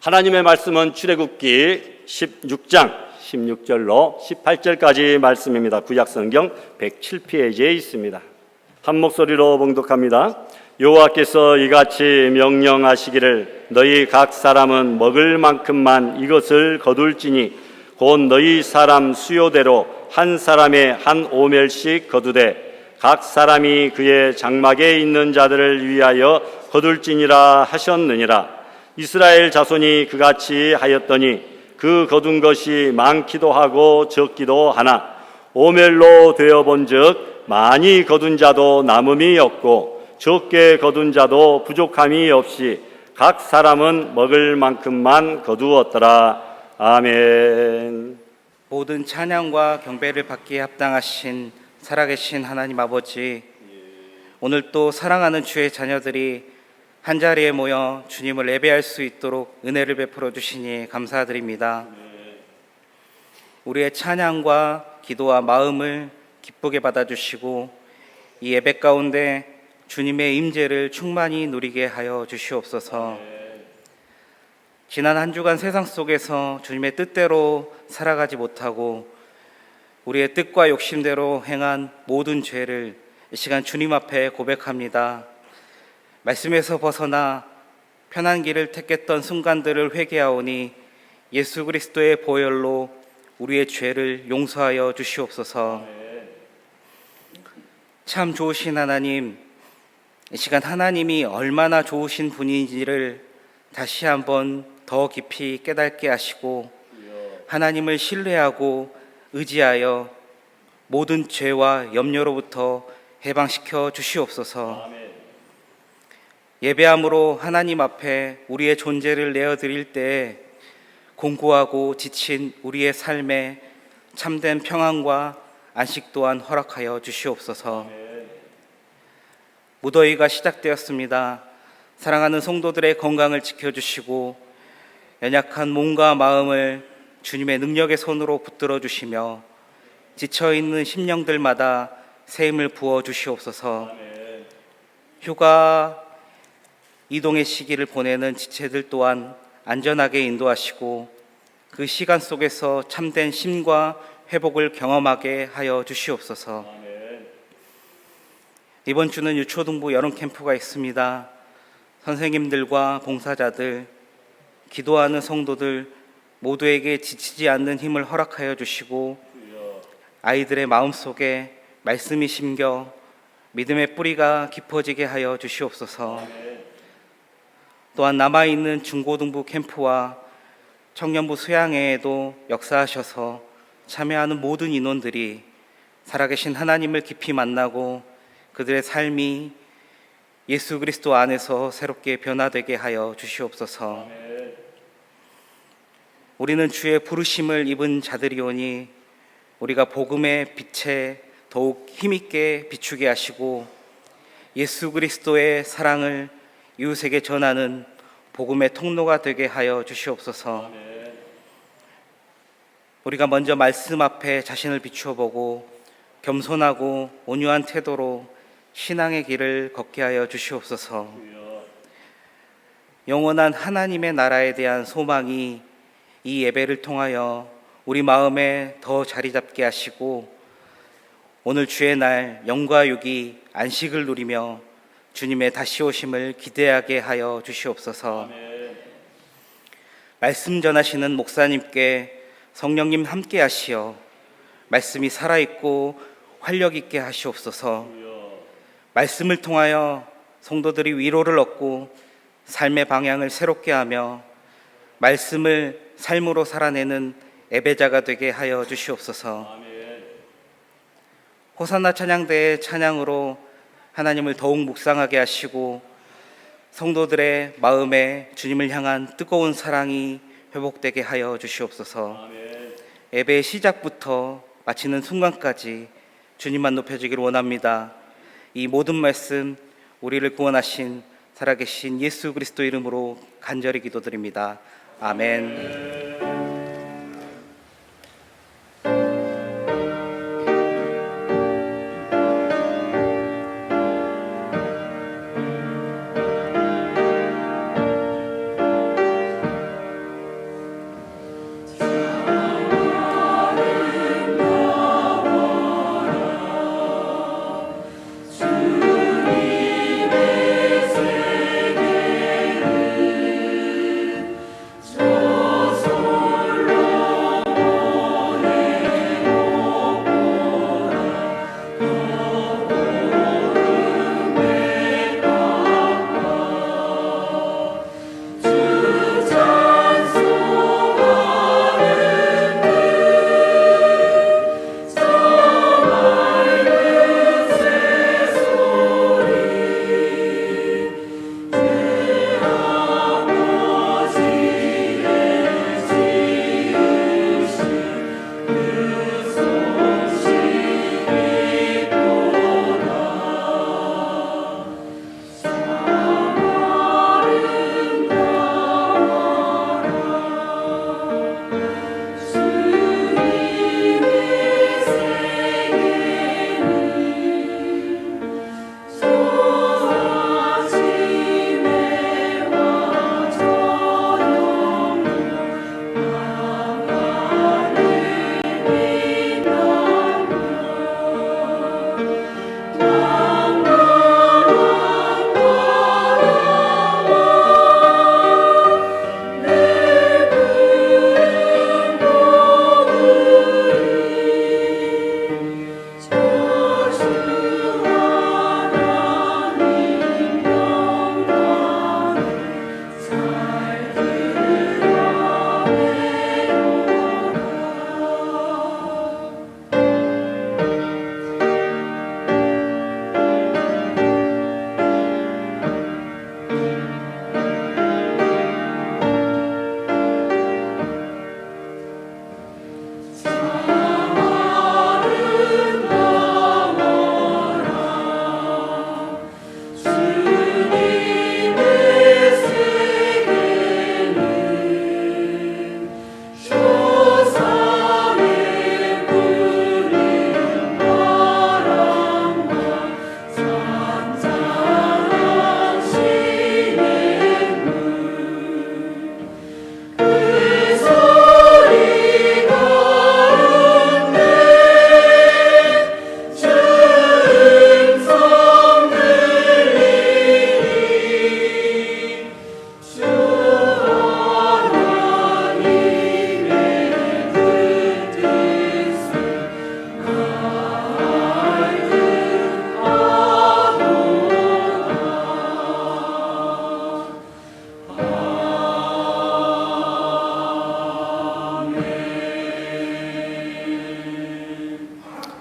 하나님의 말씀은 출애굽기 16장 16절로 18절까지 말씀입니다. 구약성경 107페이지에 있습니다. 한 목소리로 봉독합니다. 여호와께서 이같이 명령하시기를 너희 각 사람은 먹을 만큼만 이것을 거둘지니 곧 너희 사람 수요대로 한 사람의 한 오멜씩 거두되 각 사람이 그의 장막에 있는 자들을 위하여 거둘지니라 하셨느니라. 이스라엘 자손이 그같이 하였더니 그 거둔 것이 많기도 하고 적기도 하나 오멜로 되어본즉 많이 거둔 자도 남음이 없고 적게 거둔 자도 부족함이 없이 각 사람은 먹을 만큼만 거두었더라. 아멘. 모든 찬양과 경배를 받기에 합당하신 살아계신 하나님 아버지, 오늘 또 사랑하는 주의 자녀들이 한자리에 모여 주님을 예배할 수 있도록 은혜를 베풀어 주시니 감사드립니다. 우리의 찬양과 기도와 마음을 기쁘게 받아주시고 이 예배 가운데 주님의 임재를 충만히 누리게 하여 주시옵소서. 지난 한 주간 세상 속에서 주님의 뜻대로 살아가지 못하고 우리의 뜻과 욕심대로 행한 모든 죄를 이 시간 주님 앞에 고백합니다. 말씀에서 벗어나 편한 길을 택했던 순간들을 회개하오니 예수 그리스도의 보혈로 우리의 죄를 용서하여 주시옵소서. 참 좋으신 하나님, 이 시간 하나님이 얼마나 좋으신 분인지를 다시 한번 더 깊이 깨닫게 하시고 하나님을 신뢰하고 의지하여 모든 죄와 염려로부터 해방시켜 주시옵소서. 예배함으로 하나님 앞에 우리의 존재를 내어드릴 때 공고하고 지친 우리의 삶에 참된 평안과 안식 또한 허락하여 주시옵소서. 무더위가 시작되었습니다. 사랑하는 성도들의 건강을 지켜주시고 연약한 몸과 마음을 주님의 능력의 손으로 붙들어 주시며 지쳐있는 심령들마다 새 힘을 부어 주시옵소서. 휴가 이동의 시기를 보내는 지체들 또한 안전하게 인도하시고 그 시간 속에서 참된 쉼과 회복을 경험하게 하여 주시옵소서. 이번 주는 유초등부 여름 캠프가 있습니다. 선생님들과 봉사자들, 기도하는 성도들 모두에게 지치지 않는 힘을 허락하여 주시고 아이들의 마음속에 말씀이 심겨 믿음의 뿌리가 깊어지게 하여 주시옵소서. 또한 남아있는 중고등부 캠프와 청년부 수양회에도 역사하셔서 참여하는 모든 인원들이 살아계신 하나님을 깊이 만나고 그들의 삶이 예수 그리스도 안에서 새롭게 변화되게 하여 주시옵소서. 우리는 주의 부르심을 입은 자들이오니 우리가 복음의 빛에 더욱 힘있게 비추게 하시고 예수 그리스도의 사랑을 이웃에게 전하는 복음의 통로가 되게 하여 주시옵소서. 우리가 먼저 말씀 앞에 자신을 비추어 보고 겸손하고 온유한 태도로 신앙의 길을 걷게 하여 주시옵소서. 영원한 하나님의 나라에 대한 소망이 이 예배를 통하여 우리 마음에 더 자리 잡게 하시고 오늘 주의 날 영과 육이 안식을 누리며 주님의 다시 오심을 기대하게 하여 주시옵소서. 말씀 전하시는 목사님께 성령님 함께 하시어 말씀이 살아있고 활력 있게 하시옵소서. 말씀을 통하여 성도들이 위로를 얻고 삶의 방향을 새롭게 하며 말씀을 삶으로 살아내는 예배자가 되게 하여 주시옵소서. 호산나 찬양대의 찬양으로 하나님을 더욱 묵상하게 하시고 성도들의 마음에 주님을 향한 뜨거운 사랑이 회복되게 하여 주시옵소서. 예배의 시작부터 마치는 순간까지 주님만 높여주기를 원합니다. 이 모든 말씀 우리를 구원하신 살아계신 예수 그리스도 이름으로 간절히 기도드립니다. 아멘.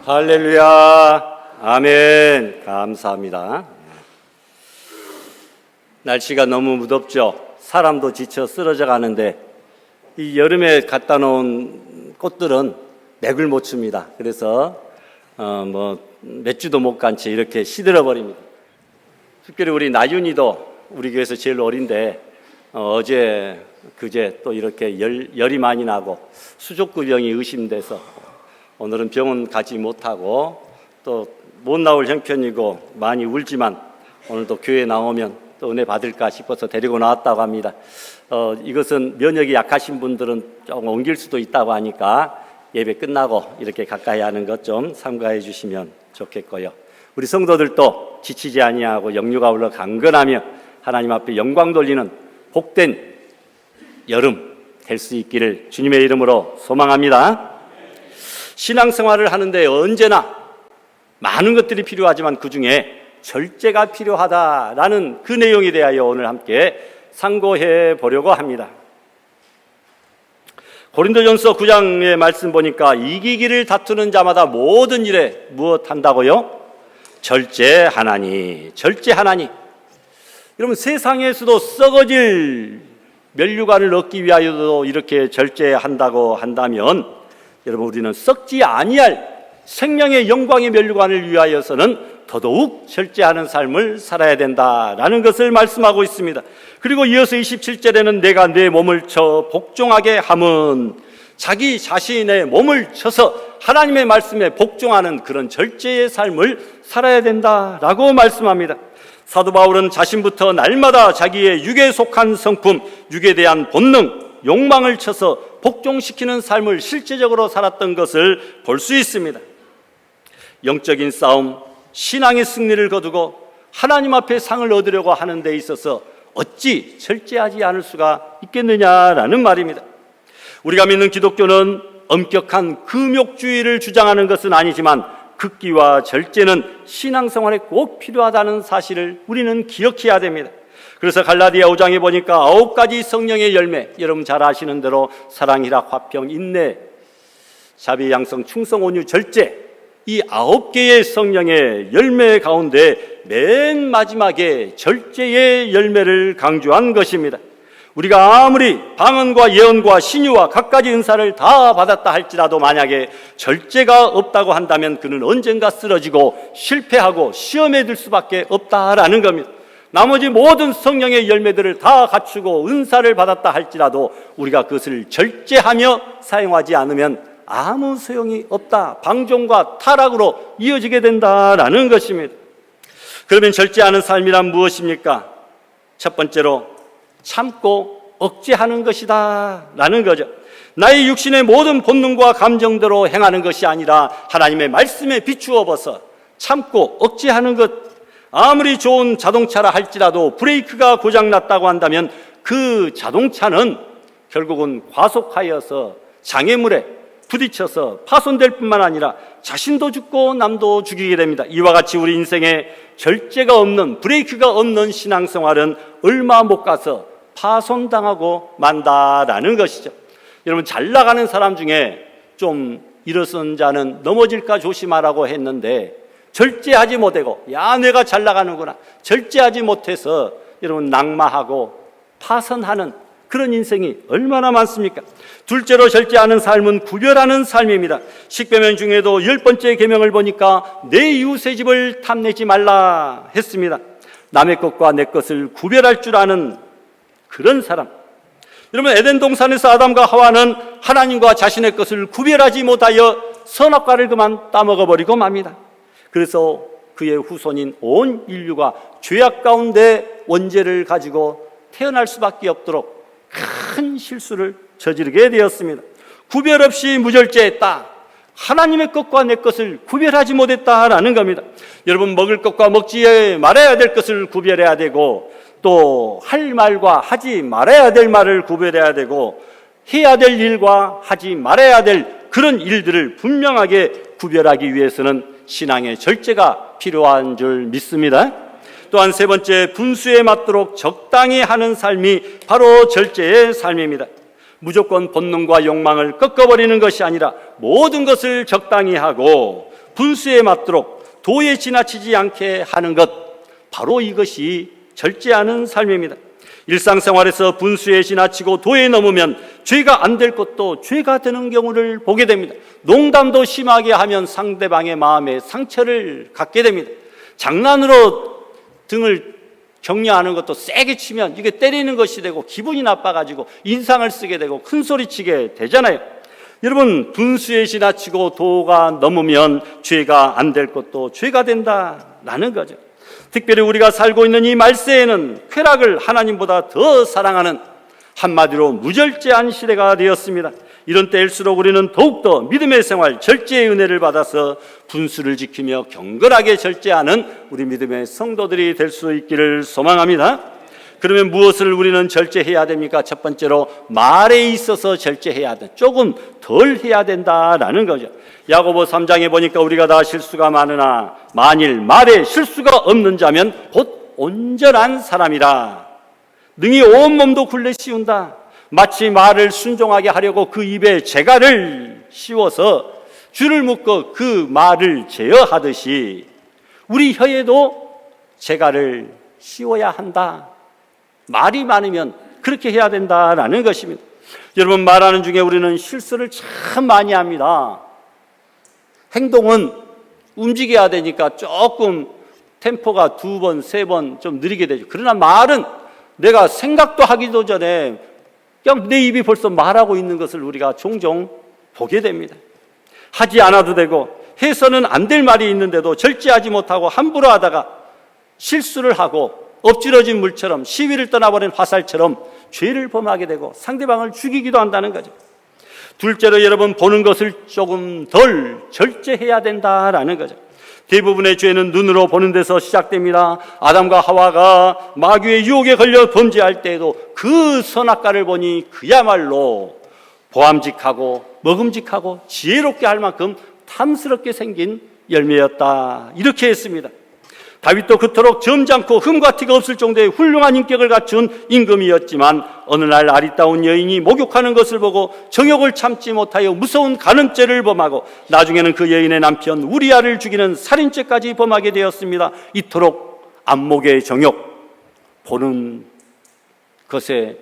할렐루야. 아멘. 감사합니다. 날씨가 너무 무덥죠. 사람도 지쳐 쓰러져 가는데 이 여름에 갖다 놓은 꽃들은 맥을 못 춥니다. 그래서 몇 주도 못 간 채 이렇게 시들어 버립니다. 특별히 우리 나윤이도 우리 교회에서 제일 어린데 어제 그제 또 이렇게 열이 많이 나고 수족구병이 의심돼서 오늘은 병원 가지 못하고 또 못 나올 형편이고 많이 울지만 오늘도 교회 나오면 또 은혜 받을까 싶어서 데리고 나왔다고 합니다. 이것은 면역이 약하신 분들은 조금 옮길 수도 있다고 하니까 예배 끝나고 이렇게 가까이 하는 것 좀 삼가해 주시면 좋겠고요. 우리 성도들도 지치지 아니하고 영유가 올라 강건하며 하나님 앞에 영광 돌리는 복된 여름 될 수 있기를 주님의 이름으로 소망합니다. 신앙생활을 하는데 언제나 많은 것들이 필요하지만 그 중에 절제가 필요하다라는 그 내용에 대하여 오늘 함께 상고해 보려고 합니다. 고린도전서 9장의 말씀 보니까 이기기를 다투는 자마다 모든 일에 무엇 한다고요? 절제하나니. 절제하나니. 여러분 세상에서도 썩어질 멸류관을 얻기 위하여도 이렇게 절제한다고 한다면 여러분 우리는 썩지 아니할 생명의 영광의 멸류관을 위하여서는 더더욱 절제하는 삶을 살아야 된다라는 것을 말씀하고 있습니다. 그리고 이어서 27절에는 내가 내 몸을 쳐 복종하게 함은 자기 자신의 몸을 쳐서 하나님의 말씀에 복종하는 그런 절제의 삶을 살아야 된다라고 말씀합니다. 사도 바울은 자신부터 날마다 자기의 육에 속한 성품, 육에 대한 본능, 욕망을 쳐서 복종시키는 삶을 실제적으로 살았던 것을 볼 수 있습니다. 영적인 싸움, 신앙의 승리를 거두고 하나님 앞에 상을 얻으려고 하는 데 있어서 어찌 절제하지 않을 수가 있겠느냐라는 말입니다. 우리가 믿는 기독교는 엄격한 금욕주의를 주장하는 것은 아니지만 극기와 절제는 신앙생활에 꼭 필요하다는 사실을 우리는 기억해야 됩니다. 그래서 갈라디아 5장에 보니까 9가지 성령의 열매, 여러분 잘 아시는 대로 사랑, 희락, 화평, 인내, 자비, 양성, 충성, 온유, 절제, 이 9개의 성령의 열매 가운데 맨 마지막에 절제의 열매를 강조한 것입니다. 우리가 아무리 방언과 예언과 신유와 갖가지 은사를 다 받았다 할지라도 만약에 절제가 없다고 한다면 그는 언젠가 쓰러지고 실패하고 시험에 들 수밖에 없다라는 겁니다. 나머지 모든 성령의 열매들을 다 갖추고 은사를 받았다 할지라도 우리가 그것을 절제하며 사용하지 않으면 아무 소용이 없다. 방종과 타락으로 이어지게 된다라는 것입니다. 그러면 절제하는 삶이란 무엇입니까? 첫 번째로 참고 억제하는 것이다 라는 거죠. 나의 육신의 모든 본능과 감정대로 행하는 것이 아니라 하나님의 말씀에 비추어 벗어 참고 억제하는 것. 아무리 좋은 자동차라 할지라도 브레이크가 고장났다고 한다면 그 자동차는 결국은 과속하여서 장애물에 부딪혀서 파손될 뿐만 아니라 자신도 죽고 남도 죽이게 됩니다. 이와 같이 우리 인생에 절제가 없는, 브레이크가 없는 신앙생활은 얼마 못 가서 파손당하고 만다라는 것이죠. 여러분 잘 나가는 사람 중에 좀 일어선 자는 넘어질까 조심하라고 했는데 절제하지 못하고 야 내가 잘 나가는구나 절제하지 못해서 여러분 낙마하고 파손하는 그런 인생이 얼마나 많습니까? 둘째로 절제하는 삶은 구별하는 삶입니다. 십계명 중에도 10번째 계명을 보니까 내 이웃의 집을 탐내지 말라 했습니다. 남의 것과 내 것을 구별할 줄 아는 그런 사람. 여러분 에덴 동산에서 아담과 하와는 하나님과 자신의 것을 구별하지 못하여 선악과를 그만 따먹어버리고 맙니다. 그래서 그의 후손인 온 인류가 죄악 가운데 원죄를 가지고 태어날 수밖에 없도록 큰 실수를 저지르게 되었습니다. 구별 없이 무절제했다. 하나님의 것과 내 것을 구별하지 못했다라는 겁니다. 여러분 먹을 것과 먹지 말아야 될 것을 구별해야 되고 또 할 말과 하지 말아야 될 말을 구별해야 되고 해야 될 일과 하지 말아야 될 그런 일들을 분명하게 구별하기 위해서는 신앙의 절제가 필요한 줄 믿습니다. 또한 세 번째, 분수에 맞도록 적당히 하는 삶이 바로 절제의 삶입니다. 무조건 본능과 욕망을 꺾어버리는 것이 아니라 모든 것을 적당히 하고 분수에 맞도록 도에 지나치지 않게 하는 것, 바로 이것이 절제하는 삶입니다. 일상생활에서 분수에 지나치고 도에 넘으면 죄가 안 될 것도 죄가 되는 경우를 보게 됩니다. 농담도 심하게 하면 상대방의 마음에 상처를 갖게 됩니다. 장난으로 등을 격려하는 것도 세게 치면 이게 때리는 것이 되고 기분이 나빠가지고 인상을 쓰게 되고 큰 소리 치게 되잖아요. 여러분, 분수에 지나치고 도가 넘으면 죄가 안 될 것도 죄가 된다라는 거죠. 특별히 우리가 살고 있는 이 말세에는 쾌락을 하나님보다 더 사랑하는, 한마디로 무절제한 시대가 되었습니다. 이런 때일수록 우리는 더욱더 믿음의 생활, 절제의 은혜를 받아서 분수를 지키며 경건하게 절제하는 우리 믿음의 성도들이 될 수 있기를 소망합니다. 그러면 무엇을 우리는 절제해야 됩니까? 첫 번째로 말에 있어서 절제해야 돼. 조금 덜 해야 된다라는 거죠. 야고보 3장에 보니까 우리가 다 실수가 많으나 만일 말에 실수가 없는 자면 곧 온전한 사람이라. 능히 온몸도 굴레 씌운다. 마치 말을 순종하게 하려고 그 입에 재갈을 씌워서 줄을 묶어 그 말을 제어하듯이 우리 혀에도 재갈을 씌워야 한다. 말이 많으면 그렇게 해야 된다라는 것입니다. 여러분, 말하는 중에 우리는 실수를 참 많이 합니다. 행동은 움직여야 되니까 조금 템포가 2번, 3번 좀 느리게 되죠. 그러나 말은 내가 생각도 하기도 전에 그냥 내 입이 벌써 말하고 있는 것을 우리가 종종 보게 됩니다. 하지 않아도 되고 해서는 안 될 말이 있는데도 절제하지 못하고 함부로 하다가 실수를 하고 엎질러진 물처럼, 시위를 떠나버린 화살처럼 죄를 범하게 되고 상대방을 죽이기도 한다는 거죠. 둘째로 여러분, 보는 것을 조금 덜 절제해야 된다라는 거죠. 대부분의 죄는 눈으로 보는 데서 시작됩니다. 아담과 하와가 마귀의 유혹에 걸려 범죄할 때에도 그 선악과를 보니 그야말로 보암직하고 먹음직하고 지혜롭게 할 만큼 탐스럽게 생긴 열매였다, 이렇게 했습니다. 다윗도 그토록 점잖고 흠과 티가 없을 정도의 훌륭한 인격을 갖춘 임금이었지만 어느 날 아리따운 여인이 목욕하는 것을 보고 정욕을 참지 못하여 무서운 간음죄를 범하고 나중에는 그 여인의 남편 우리아를 죽이는 살인죄까지 범하게 되었습니다. 이토록 안목의 정욕, 보는 것의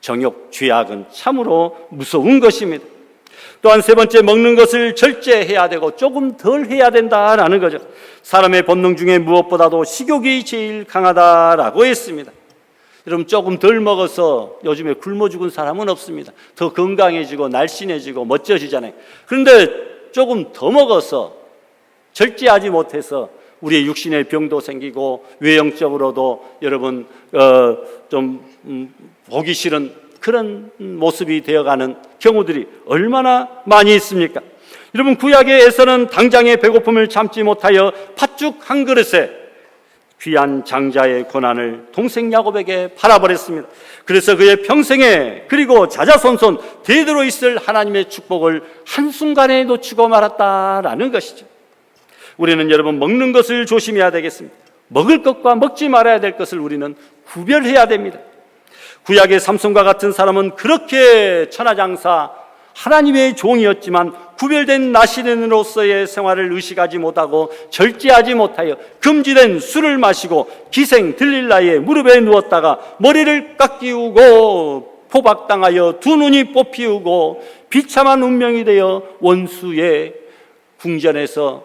정욕, 죄악은 참으로 무서운 것입니다. 또한 세 번째, 먹는 것을 절제해야 되고 조금 덜 해야 된다라는 거죠. 사람의 본능 중에 무엇보다도 식욕이 제일 강하다라고 했습니다. 여러분, 조금 덜 먹어서 요즘에 굶어 죽은 사람은 없습니다. 더 건강해지고 날씬해지고 멋져지잖아요. 그런데 조금 더 먹어서 절제하지 못해서 우리의 육신의 병도 생기고 외형적으로도 여러분 좀 보기 싫은 그런 모습이 되어가는 경우들이 얼마나 많이 있습니까? 여러분, 구약에서는 당장의 배고픔을 참지 못하여 팥죽 한 그릇에 귀한 장자의 고난을 동생 야곱에게 팔아버렸습니다. 그래서 그의 평생에, 그리고 자자손손 대대로 있을 하나님의 축복을 한순간에 놓치고 말았다라는 것이죠. 우리는 여러분, 먹는 것을 조심해야 되겠습니다. 먹을 것과 먹지 말아야 될 것을 우리는 구별해야 됩니다. 구약의 삼손과 같은 사람은 그렇게 천하장사 하나님의 종이었지만 구별된 나시린으로서의 생활을 의식하지 못하고 절제하지 못하여 금지된 술을 마시고 기생 들릴라의 무릎에 누웠다가 머리를 깎이우고 포박당하여 두 눈이 뽑히우고 비참한 운명이 되어 원수의 궁전에서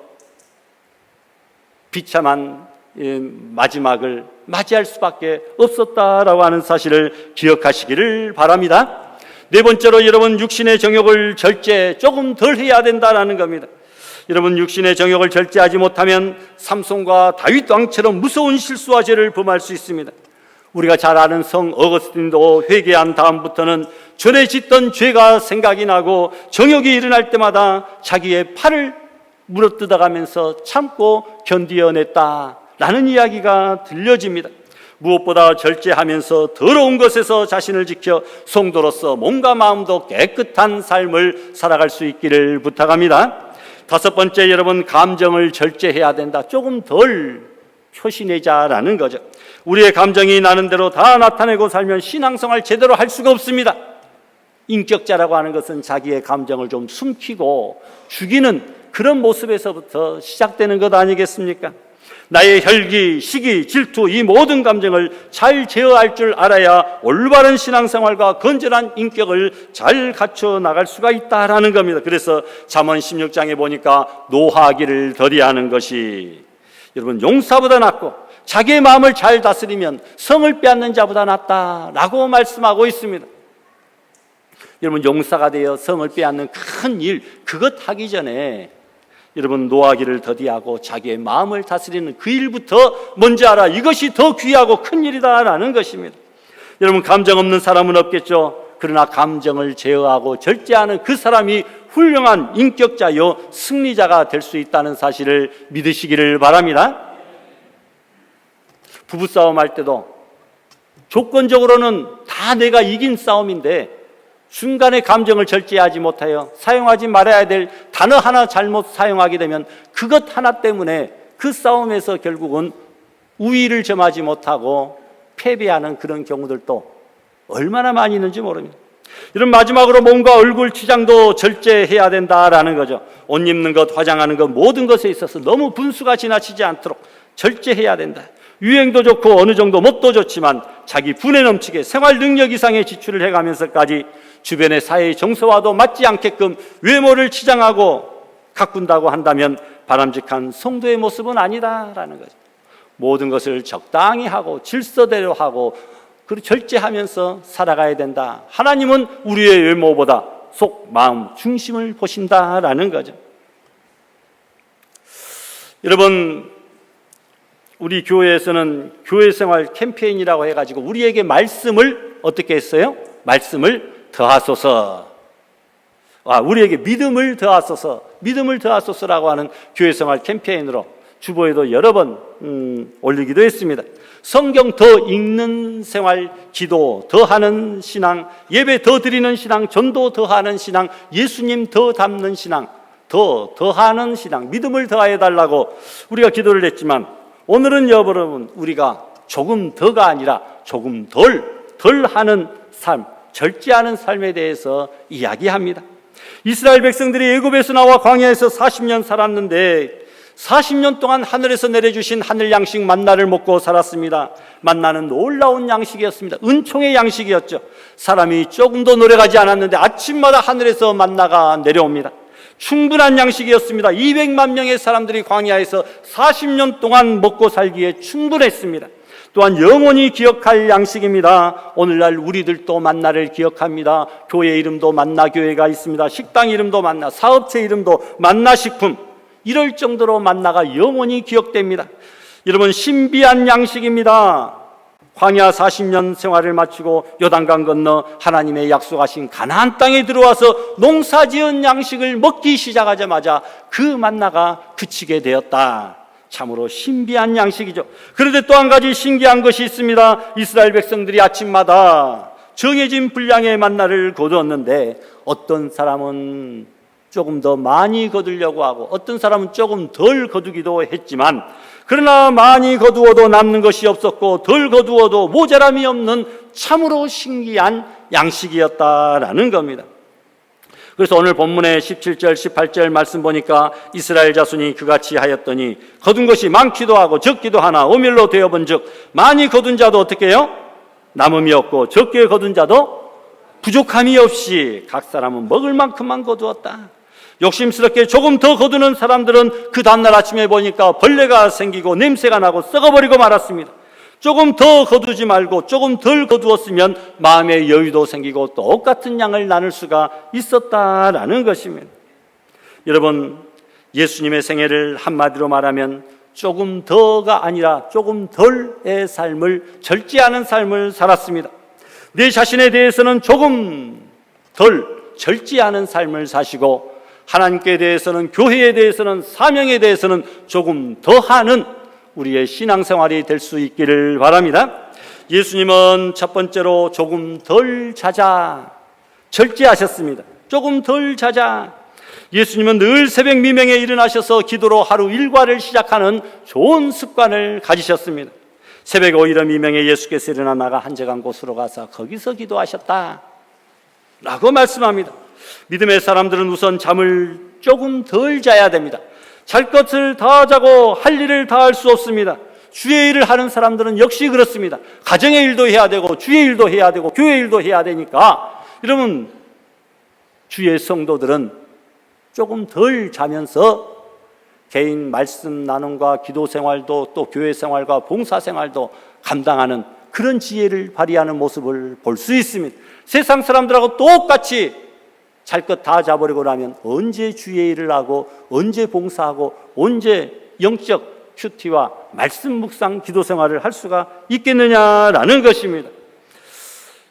비참한 마지막을 맞이할 수밖에 없었다라고 하는 사실을 기억하시기를 바랍니다. 네 번째로 여러분, 육신의 정욕을 절제 조금 덜 해야 된다라는 겁니다. 여러분, 육신의 정욕을 절제하지 못하면 삼손과 다윗 왕처럼 무서운 실수와 죄를 범할 수 있습니다. 우리가 잘 아는 성 어거스틴도 회개한 다음부터는 전에 짓던 죄가 생각이 나고 정욕이 일어날 때마다 자기의 팔을 물어뜯어가면서 참고 견디어냈다라는 이야기가 들려집니다. 무엇보다 절제하면서 더러운 것에서 자신을 지켜 성도로서 몸과 마음도 깨끗한 삶을 살아갈 수 있기를 부탁합니다. 다섯 번째, 여러분, 감정을 절제해야 된다. 조금 덜 표시내자라는 거죠. 우리의 감정이 나는 대로 다 나타내고 살면 신앙생활 제대로 할 수가 없습니다. 인격자라고 하는 것은 자기의 감정을 좀 숨기고 죽이는 그런 모습에서부터 시작되는 것 아니겠습니까? 나의 혈기, 시기, 질투 이 모든 감정을 잘 제어할 줄 알아야 올바른 신앙생활과 건전한 인격을 잘 갖춰 나갈 수가 있다라는 겁니다. 그래서 잠언 16장에 보니까 노하기를 더디하는 것이 여러분 용사보다 낫고 자기의 마음을 잘 다스리면 성을 빼앗는 자보다 낫다라고 말씀하고 있습니다. 여러분 용사가 되어 성을 빼앗는 큰 일 그것 하기 전에 여러분 노하기를 더디하고 자기의 마음을 다스리는 그 일부터 먼저 알아. 이것이 더 귀하고 큰 일이다라는 것입니다. 여러분 감정 없는 사람은 없겠죠. 그러나 감정을 제어하고 절제하는 그 사람이 훌륭한 인격자요 승리자가 될 수 있다는 사실을 믿으시기를 바랍니다. 부부싸움 할 때도 조건적으로는 다 내가 이긴 싸움인데 중간에 감정을 절제하지 못하여 사용하지 말아야 될 단어 하나 잘못 사용하게 되면 그것 하나 때문에 그 싸움에서 결국은 우위를 점하지 못하고 패배하는 그런 경우들도 얼마나 많이 있는지 모릅니다. 이런 마지막으로 몸과 얼굴 치장도 절제해야 된다라는 거죠. 옷 입는 것, 화장하는 것 모든 것에 있어서 너무 분수가 지나치지 않도록 절제해야 된다. 유행도 좋고 어느 정도 멋도 좋지만 자기 분에 넘치게 생활 능력 이상의 지출을 해가면서까지 주변의 사회의 정서와도 맞지 않게끔 외모를 치장하고 가꾼다고 한다면 바람직한 성도의 모습은 아니다라는 거죠. 모든 것을 적당히 하고 질서대로 하고 그리고 절제하면서 살아가야 된다. 하나님은 우리의 외모보다 속, 마음, 중심을 보신다라는 거죠. 여러분 우리 교회에서는 교회생활 캠페인이라고 해가지고 우리에게 말씀을 어떻게 했어요? 말씀을 더하소서. 우리에게 믿음을 더하소서. 믿음을 더하소서라고 하는 교회생활 캠페인으로 주보에도 여러 번 올리기도 했습니다. 성경 더 읽는 생활, 기도 더 하는 신앙, 예배 더 드리는 신앙, 전도 더 하는 신앙, 예수님 더 닮는 신앙, 더하는 신앙, 믿음을 더하여 달라고 우리가 기도를 했지만 오늘은 여러분 우리가 조금 더가 아니라 조금 덜 하는 삶, 절제하는 삶에 대해서 이야기합니다. 이스라엘 백성들이 애굽에서 나와 광야에서 40년 살았는데 40년 동안 하늘에서 내려주신 하늘 양식 만나를 먹고 살았습니다. 만나는 놀라운 양식이었습니다. 은총의 양식이었죠. 사람이 조금도 노력하지 않았는데 아침마다 하늘에서 만나가 내려옵니다. 충분한 양식이었습니다. 200만 명의 사람들이 광야에서 40년 동안 먹고 살기에 충분했습니다. 또한 영원히 기억할 양식입니다. 오늘날 우리들도 만나를 기억합니다. 교회 이름도 만나교회가 있습니다. 식당 이름도 만나, 사업체 이름도 만나식품. 이럴 정도로 만나가 영원히 기억됩니다. 여러분 신비한 양식입니다. 광야 40년 생활을 마치고 요단강 건너 하나님의 약속하신 가나안 땅에 들어와서 농사지은 양식을 먹기 시작하자마자 그 만나가 그치게 되었다. 참으로 신비한 양식이죠. 그런데 또 한 가지 신기한 것이 있습니다. 이스라엘 백성들이 아침마다 정해진 분량의 만나를 거두었는데 어떤 사람은 조금 더 많이 거두려고 하고 어떤 사람은 조금 덜 거두기도 했지만 그러나 많이 거두어도 남는 것이 없었고 덜 거두어도 모자람이 없는 참으로 신기한 양식이었다라는 겁니다. 그래서 오늘 본문의 17절 18절 말씀 보니까 이스라엘 자손이 그같이 하였더니 거둔 것이 많기도 하고 적기도 하나 오멸로 되어본 즉 많이 거둔 자도 어떻게 해요? 남음이 없고 적게 거둔 자도 부족함이 없이 각 사람은 먹을 만큼만 거두었다. 욕심스럽게 조금 더 거두는 사람들은 그 다음날 아침에 보니까 벌레가 생기고 냄새가 나고 썩어버리고 말았습니다. 조금 더 거두지 말고 조금 덜 거두었으면 마음의 여유도 생기고 똑같은 양을 나눌 수가 있었다라는 것입니다. 여러분 예수님의 생애를 한마디로 말하면 조금 더가 아니라 조금 덜의 삶을 절제하는 삶을 살았습니다. 내 자신에 대해서는 조금 덜 절제하는 삶을 사시고 하나님께 대해서는 교회에 대해서는 사명에 대해서는 조금 더하는 우리의 신앙생활이 될 수 있기를 바랍니다. 예수님은 첫 번째로 조금 덜 자자 절제하셨습니다. 조금 덜 자자. 예수님은 늘 새벽 미명에 일어나셔서 기도로 하루 일과를 시작하는 좋은 습관을 가지셨습니다. 새벽 오일러 미명에 예수께서 일어나 나가 한적한 곳으로 가서 거기서 기도하셨다 라고 말씀합니다. 믿음의 사람들은 우선 잠을 조금 덜 자야 됩니다. 잘 것을 다 자고 할 일을 다 할 수 없습니다. 주의 일을 하는 사람들은 역시 그렇습니다. 가정의 일도 해야 되고 주의 일도 해야 되고 교회 일도 해야 되니까, 여러분, 주의 성도들은 조금 덜 자면서 개인 말씀 나눔과 기도 생활도 또 교회 생활과 봉사 생활도 감당하는 그런 지혜를 발휘하는 모습을 볼 수 있습니다. 세상 사람들하고 똑같이 잘 것 다 자버리고 나면 언제 주의 일을 하고 언제 봉사하고 언제 영적 큐티와 말씀 묵상 기도 생활을 할 수가 있겠느냐라는 것입니다.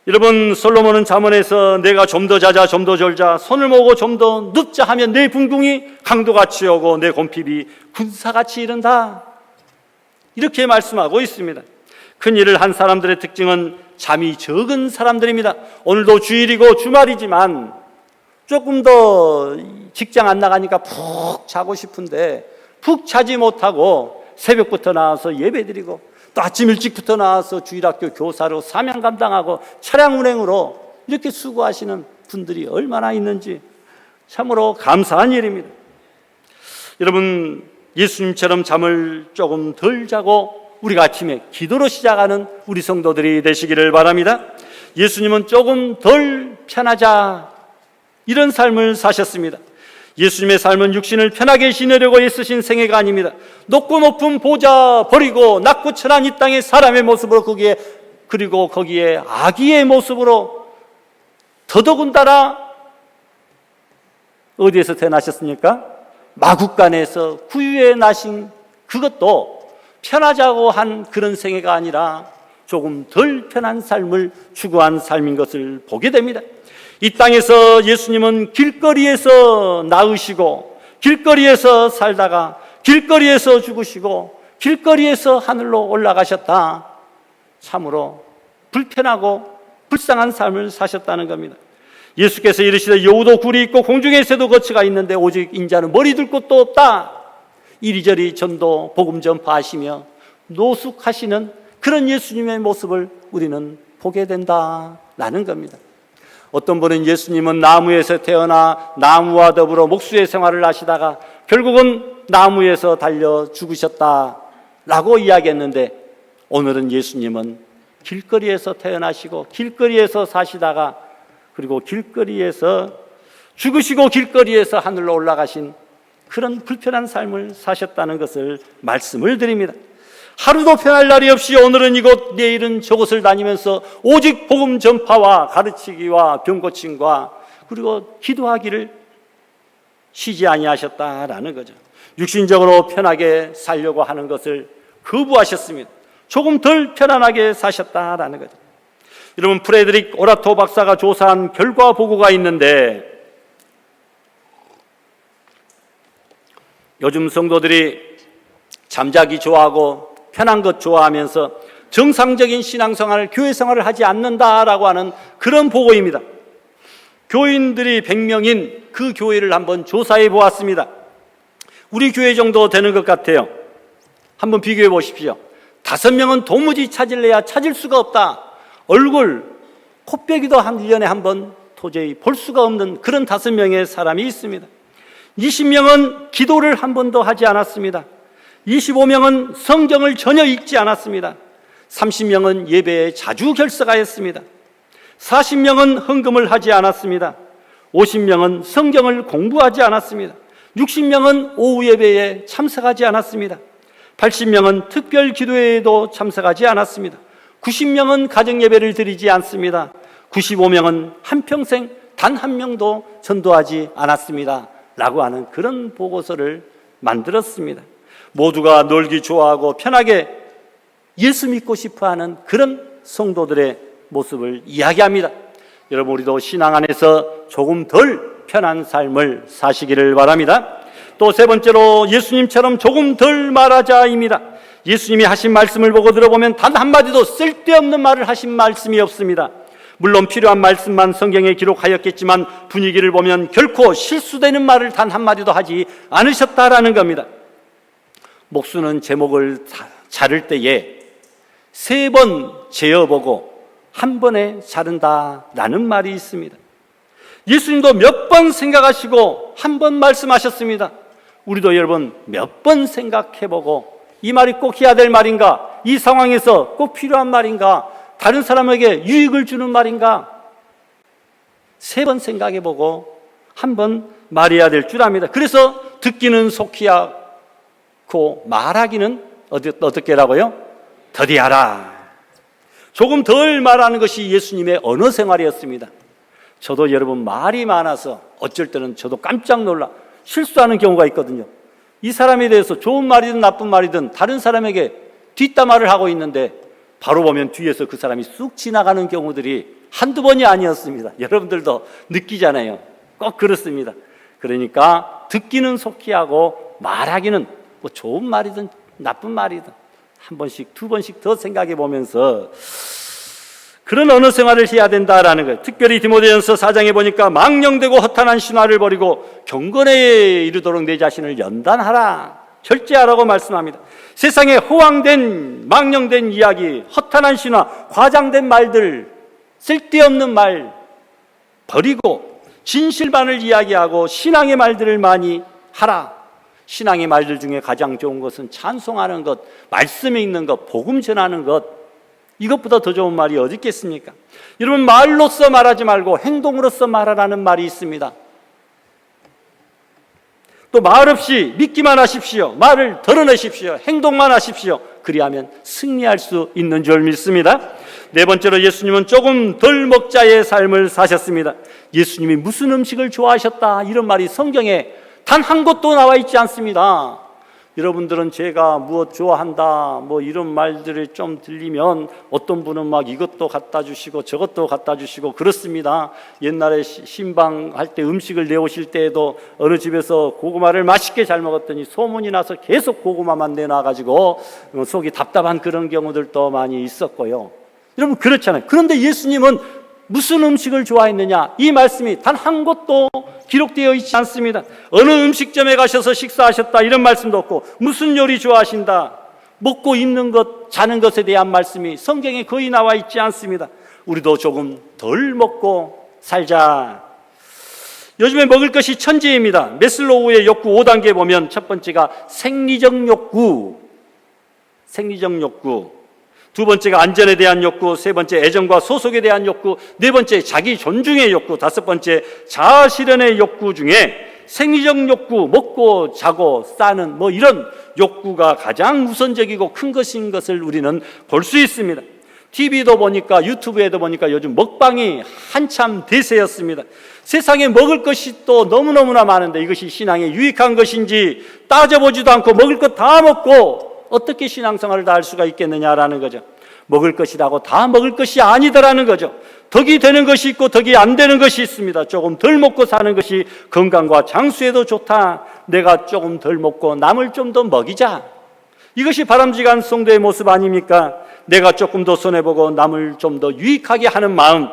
여러분, 솔로몬은 잠언에서 내가 좀 더 자자 좀 더 졸자 손을 모으고 좀 더 눕자 하면 내 붕붕이 강도같이 오고 내 곰핍이 군사같이 이른다, 이렇게 말씀하고 있습니다. 큰 일을 한 사람들의 특징은 잠이 적은 사람들입니다. 오늘도 주일이고 주말이지만 조금 더 직장 안 나가니까 푹 자고 싶은데 푹 자지 못하고 새벽부터 나와서 예배드리고 또 아침 일찍부터 나와서 주일학교 교사로 사명 감당하고 차량 운행으로 이렇게 수고하시는 분들이 얼마나 있는지 참으로 감사한 일입니다. 여러분, 예수님처럼 잠을 조금 덜 자고 우리가 아침에 기도로 시작하는 우리 성도들이 되시기를 바랍니다. 예수님은 조금 덜 편하자, 이런 삶을 사셨습니다. 예수님의 삶은 육신을 편하게 지내려고 애쓰신 생애가 아닙니다. 높고 높은 보좌 버리고 낮고 천한 이 땅의 사람의 모습으로 그리고 거기에 아기의 모습으로 더더군다나 어디에서 태어나셨습니까? 마국간에서 구유에 나신, 그것도 편하자고 한 그런 생애가 아니라 조금 덜 편한 삶을 추구한 삶인 것을 보게 됩니다. 이 땅에서 예수님은 길거리에서 낳으시고 길거리에서 살다가 길거리에서 죽으시고 길거리에서 하늘로 올라가셨다. 참으로 불편하고 불쌍한 삶을 사셨다는 겁니다. 예수께서 이르시되 여우도 굴이 있고 공중에 새도 거처가 있는데 오직 인자는 머리 둘 곳도 없다. 이리저리 전도 복음 전파하시며 노숙하시는 그런 예수님의 모습을 우리는 보게 된다라는 겁니다. 어떤 분은 예수님은 나무에서 태어나 나무와 더불어 목수의 생활을 하시다가 결국은 나무에서 달려 죽으셨다라고 이야기했는데, 오늘은 예수님은 길거리에서 태어나시고 길거리에서 사시다가 그리고 길거리에서 죽으시고 길거리에서 하늘로 올라가신 그런 불편한 삶을 사셨다는 것을 말씀을 드립니다. 하루도 편할 날이 없이 오늘은 이곳 내일은 저곳을 다니면서 오직 복음 전파와 가르치기와 병 고침과 그리고 기도하기를 쉬지 아니하셨다라는 거죠. 육신적으로 편하게 살려고 하는 것을 거부하셨습니다. 조금 덜 편안하게 사셨다라는 거죠. 여러분, 프레드릭 오라토 박사가 조사한 결과 보고가 있는데, 요즘 성도들이 잠자기 좋아하고 편한 것 좋아하면서 정상적인 신앙생활을, 교회 생활을 하지 않는다라고 하는 그런 보고입니다. 교인들이 100명인 그 교회를 한번 조사해 보았습니다. 우리 교회 정도 되는 것 같아요. 한번 비교해 보십시오. 5명은 도무지 찾을래야 찾을 수가 없다. 얼굴, 코빼기도 한 1년에 한 번 도저히 볼 수가 없는 그런 5명의 사람이 있습니다. 20명은 기도를 한 번도 하지 않았습니다. 25명은 성경을 전혀 읽지 않았습니다. 30명은 예배에 자주 결석하였습니다. 40명은 헌금을 하지 않았습니다. 50명은 성경을 공부하지 않았습니다. 60명은 오후 예배에 참석하지 않았습니다. 80명은 특별 기도회에도 참석하지 않았습니다. 90명은 가정 예배를 드리지 않습니다. 95명은 한평생 단 한 명도 전도하지 않았습니다. 라고 하는 그런 보고서를 만들었습니다. 모두가 놀기 좋아하고 편하게 예수 믿고 싶어하는 그런 성도들의 모습을 이야기합니다. 여러분, 우리도 신앙 안에서 조금 덜 편한 삶을 사시기를 바랍니다. 또 세 번째로 예수님처럼 조금 덜 말하자입니다. 예수님이 하신 말씀을 보고 들어보면 단 한마디도 쓸데없는 말을 하신 말씀이 없습니다. 물론 필요한 말씀만 성경에 기록하였겠지만 분위기를 보면 결코 실수되는 말을 단 한마디도 하지 않으셨다라는 겁니다. 목수는 제목을 자를 때에 3번 재어보고 한 번에 자른다라는 말이 있습니다. 예수님도 몇 번 생각하시고 한 번 말씀하셨습니다. 우리도 여러분 몇 번 생각해보고 이 말이 꼭 해야 될 말인가? 이 상황에서 꼭 필요한 말인가? 다른 사람에게 유익을 주는 말인가? 3번 생각해보고 한 번 말해야 될 줄 압니다. 그래서 듣기는 속히 하고 말하기는 어떻게라고요? 더디하라. 조금 덜 말하는 것이 예수님의 언어 생활이었습니다. 저도 여러분 말이 많아서 어쩔 때는 저도 깜짝 놀라 실수하는 경우가 있거든요. 이 사람에 대해서 좋은 말이든 나쁜 말이든 다른 사람에게 뒷담화를 하고 있는데 바로 보면 뒤에서 그 사람이 쑥 지나가는 경우들이 한두 번이 아니었습니다. 여러분들도 느끼잖아요. 꼭 그렇습니다. 그러니까 듣기는 속히 하고 말하기는 뭐 좋은 말이든 나쁜 말이든 한 번씩 두 번씩 더 생각해 보면서 그런 언어 생활을 해야 된다라는 거예요. 특별히 디모데전서 4장에 보니까 망령되고 허탄한 신화를 버리고 경건에 이르도록 내 자신을 연단하라, 절제하라고 말씀합니다. 세상에 허황된 망령된 이야기, 허탄한 신화, 과장된 말들, 쓸데없는 말 버리고 진실만을 이야기하고 신앙의 말들을 많이 하라. 신앙의 말들 중에 가장 좋은 것은 찬송하는 것, 말씀에 있는 것, 복음 전하는 것, 이것보다 더 좋은 말이 어디 있겠습니까? 여러분, 말로써 말하지 말고 행동으로써 말하라는 말이 있습니다. 또 말 없이 믿기만 하십시오. 말을 드러내십시오. 행동만 하십시오. 그리하면 승리할 수 있는 줄 믿습니다. 4번째로 예수님은 조금 덜 먹자의 삶을 사셨습니다. 예수님이 무슨 음식을 좋아하셨다 이런 말이 성경에 단 한 곳도 나와 있지 않습니다. 여러분들은 제가 무엇 좋아한다 뭐 이런 말들을 좀 들리면 어떤 분은 막 이것도 갖다 주시고 저것도 갖다 주시고 그렇습니다. 옛날에 신방 할 때 음식을 내오실 때에도 어느 집에서 고구마를 맛있게 잘 먹었더니 소문이 나서 계속 고구마만 내놔가지고 속이 답답한 그런 경우들도 많이 있었고요. 여러분 그렇잖아요. 그런데 예수님은 무슨 음식을 좋아했느냐? 이 말씀이 단 한 곳도 기록되어 있지 않습니다. 어느 음식점에 가셔서 식사하셨다 이런 말씀도 없고 무슨 요리 좋아하신다, 먹고 입는 것, 자는 것에 대한 말씀이 성경에 거의 나와 있지 않습니다. 우리도 조금 덜 먹고 살자. 요즘에 먹을 것이 천지입니다. 메슬로우의 욕구 5단계 보면 첫 번째가 생리적 욕구, 두 번째가 안전에 대한 욕구, 세 번째 애정과 소속에 대한 욕구, 네 번째 자기 존중의 욕구, 다섯 번째 자아 실현의 욕구 중에 생리적 욕구, 먹고 자고 싸는 뭐 이런 욕구가 가장 우선적이고 큰 것인 것을 우리는 볼 수 있습니다. TV도 보니까 유튜브에도 보니까 요즘 먹방이 한참 대세였습니다. 세상에 먹을 것이 또 너무너무나 많은데 이것이 신앙에 유익한 것인지 따져보지도 않고 먹을 것 다 먹고 어떻게 신앙생활을 다 할 수가 있겠느냐라는 거죠. 먹을 것이라고 다 먹을 것이 아니더라는 거죠. 덕이 되는 것이 있고 덕이 안 되는 것이 있습니다. 조금 덜 먹고 사는 것이 건강과 장수에도 좋다. 내가 조금 덜 먹고 남을 좀 더 먹이자. 이것이 바람직한 성도의 모습 아닙니까? 내가 조금 더 손해보고 남을 좀 더 유익하게 하는 마음.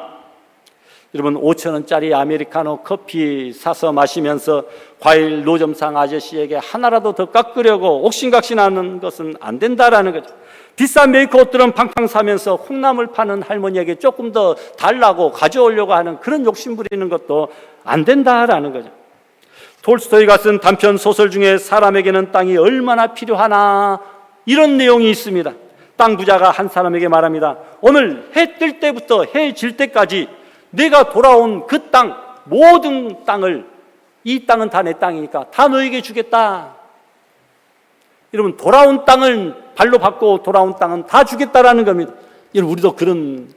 여러분 5,000원짜리 아메리카노 커피 사서 마시면서 과일 노점상 아저씨에게 하나라도 더 깎으려고 옥신각신하는 것은 안 된다라는 거죠. 비싼 메이크 옷들은 팡팡 사면서 콩나물 파는 할머니에게 조금 더 달라고 가져오려고 하는 그런 욕심 부리는 것도 안 된다라는 거죠. 톨스토이가 쓴 단편 소설 중에 사람에게는 땅이 얼마나 필요하나 이런 내용이 있습니다. 땅 부자가 한 사람에게 말합니다. 오늘 해 뜰 때부터 해 질 때까지 내가 돌아온 그 땅, 모든 땅을, 이 땅은 다 내 땅이니까 다 너에게 주겠다. 여러분 돌아온 땅을 발로 밟고 돌아온 땅은 다 주겠다라는 겁니다. 여러분 우리도 그런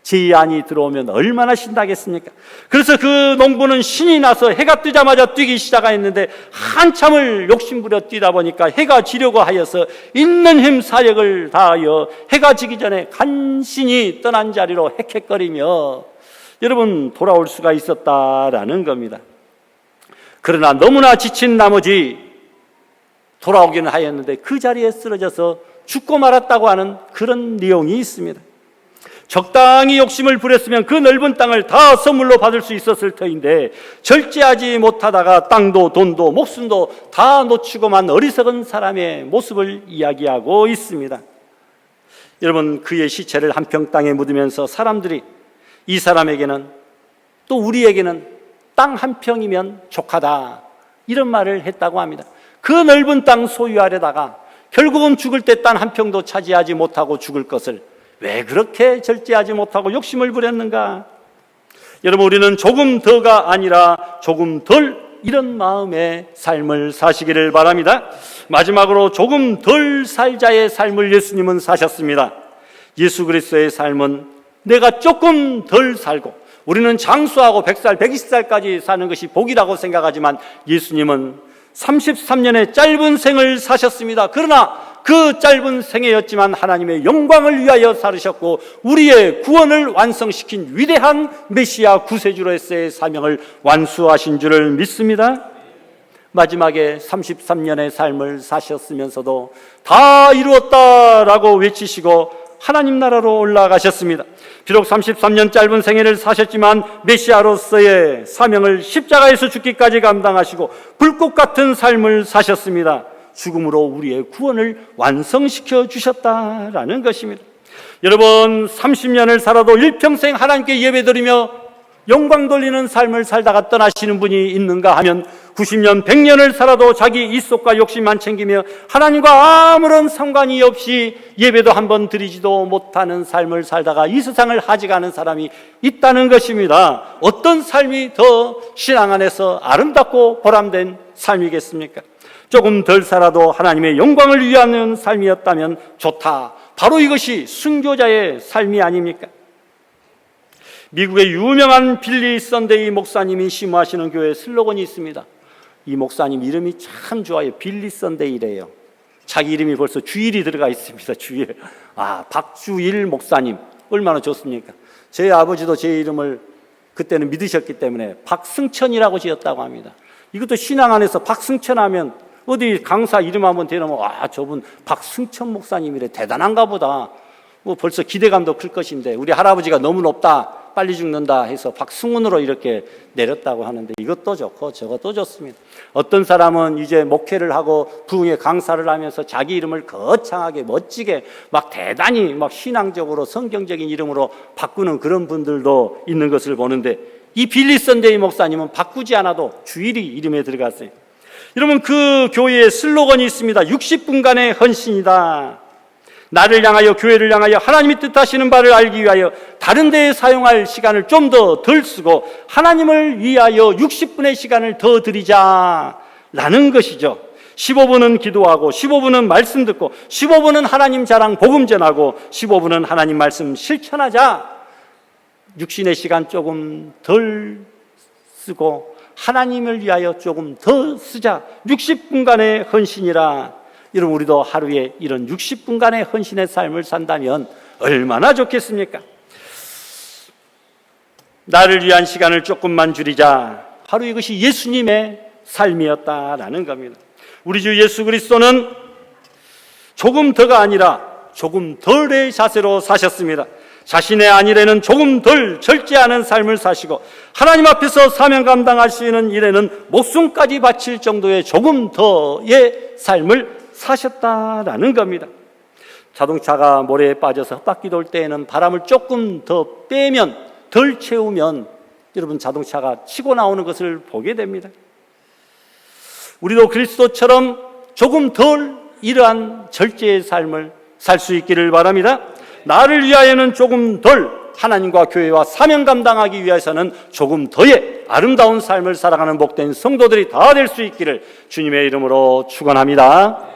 제안이 들어오면 얼마나 신나겠습니까? 그래서 그 농부는 신이 나서 해가 뜨자마자 뛰기 시작했는데 한참을 욕심부려 뛰다 보니까 해가 지려고 하여서 있는 힘 사력을 다하여 해가 지기 전에 간신히 떠난 자리로 헥헥거리며 여러분 돌아올 수가 있었다라는 겁니다. 그러나 너무나 지친 나머지 돌아오기는 하였는데 그 자리에 쓰러져서 죽고 말았다고 하는 그런 내용이 있습니다. 적당히 욕심을 부렸으면 그 넓은 땅을 다 선물로 받을 수 있었을 터인데 절제하지 못하다가 땅도 돈도 목숨도 다 놓치고만 어리석은 사람의 모습을 이야기하고 있습니다. 여러분 그의 시체를 한평 땅에 묻으면서 사람들이 이 사람에게는 또 우리에게는 땅 한 평이면 족하다, 이런 말을 했다고 합니다. 그 넓은 땅 소유하려다가 결국은 죽을 때 땅 한 평도 차지하지 못하고 죽을 것을 왜 그렇게 절제하지 못하고 욕심을 부렸는가? 여러분, 우리는 조금 더가 아니라 조금 덜, 이런 마음의 삶을 사시기를 바랍니다. 마지막으로 조금 덜 살자의 삶을 예수님은 사셨습니다. 예수 그리스도의 삶은 내가 조금 덜 살고, 우리는 장수하고 100살, 120살까지 사는 것이 복이라고 생각하지만 예수님은 33년의 짧은 생을 사셨습니다. 그러나 그 짧은 생애였지만 하나님의 영광을 위하여 살으셨고 우리의 구원을 완성시킨 위대한 메시아 구세주로서의 사명을 완수하신 줄을 믿습니다. 마지막에 33년의 삶을 사셨으면서도 다 이루었다라고 외치시고 하나님 나라로 올라가셨습니다. 비록 33년 짧은 생애를 사셨지만 메시아로서의 사명을 십자가에서 죽기까지 감당하시고 불꽃 같은 삶을 사셨습니다. 죽음으로 우리의 구원을 완성시켜 주셨다라는 것입니다. 여러분, 30년을 살아도 일평생 하나님께 예배드리며 영광 돌리는 삶을 살다가 떠나시는 분이 있는가 하면 90년, 100년을 살아도 자기 이속과 욕심만 챙기며 하나님과 아무런 상관이 없이 예배도 한번 드리지도 못하는 삶을 살다가 이 세상을 하직하는 사람이 있다는 것입니다. 어떤 삶이 더 신앙 안에서 아름답고 보람된 삶이겠습니까? 조금 덜 살아도 하나님의 영광을 위하는 삶이었다면 좋다. 바로 이것이 순교자의 삶이 아닙니까? 미국의 유명한 빌리 선데이 목사님이 심호하시는 교회 슬로건이 있습니다. 이 목사님 이름이 참 좋아요. 빌리 선데이래요. 자기 이름이 벌써 주일이 들어가 있습니다. 주일. 박주일 목사님 얼마나 좋습니까? 제 아버지도 제 이름을 그때는 믿으셨기 때문에 박승천이라고 지었다고 합니다. 이것도 신앙 안에서 박승천 하면 어디 강사 이름 한번 대놓으면 저분 박승천 목사님이래, 대단한가 보다. 벌써 기대감도 클 것인데 우리 할아버지가 너무 높다, 빨리 죽는다 해서 박승훈으로 이렇게 내렸다고 하는데 이것도 좋고 저것도 좋습니다. 어떤 사람은 이제 목회를 하고 부흥의 강사를 하면서 자기 이름을 거창하게 멋지게 막 대단히 막 신앙적으로 성경적인 이름으로 바꾸는 그런 분들도 있는 것을 보는데 이 빌리 선데이 목사님은 바꾸지 않아도 주일이 이름에 들어갔어요. 여러분, 그 교회의 슬로건이 있습니다. 60분간의 헌신이다. 나를 향하여, 교회를 향하여 하나님이 뜻하시는 바를 알기 위하여 다른 데에 사용할 시간을 좀 더 덜 쓰고 하나님을 위하여 60분의 시간을 더 드리자라는 것이죠. 15분은 기도하고 15분은 말씀 듣고 15분은 하나님 자랑 복음 전하고 15분은 하나님 말씀 실천하자. 육신의 시간 조금 덜 쓰고 하나님을 위하여 조금 더 쓰자. 60분간의 헌신이라. 여러분, 우리도 하루에 이런 60분간의 헌신의 삶을 산다면 얼마나 좋겠습니까? 나를 위한 시간을 조금만 줄이자. 바로 이것이 예수님의 삶이었다라는 겁니다. 우리 주 예수 그리스도는 조금 더가 아니라 조금 덜의 자세로 사셨습니다. 자신의 안일에는 조금 덜 절제하는 삶을 사시고 하나님 앞에서 사명 감당하시는 일에는 목숨까지 바칠 정도의 조금 더의 삶을 사셨다라는 겁니다. 자동차가 모래에 빠져서 헛바퀴 돌 때에는 바람을 조금 더 빼면, 덜 채우면 여러분 자동차가 치고 나오는 것을 보게 됩니다. 우리도 그리스도처럼 조금 덜 이러한 절제의 삶을 살 수 있기를 바랍니다. 나를 위하여는 조금 덜, 하나님과 교회와 사명 감당하기 위해서는 조금 더의 아름다운 삶을 살아가는 복된 성도들이 다 될 수 있기를 주님의 이름으로 축원합니다.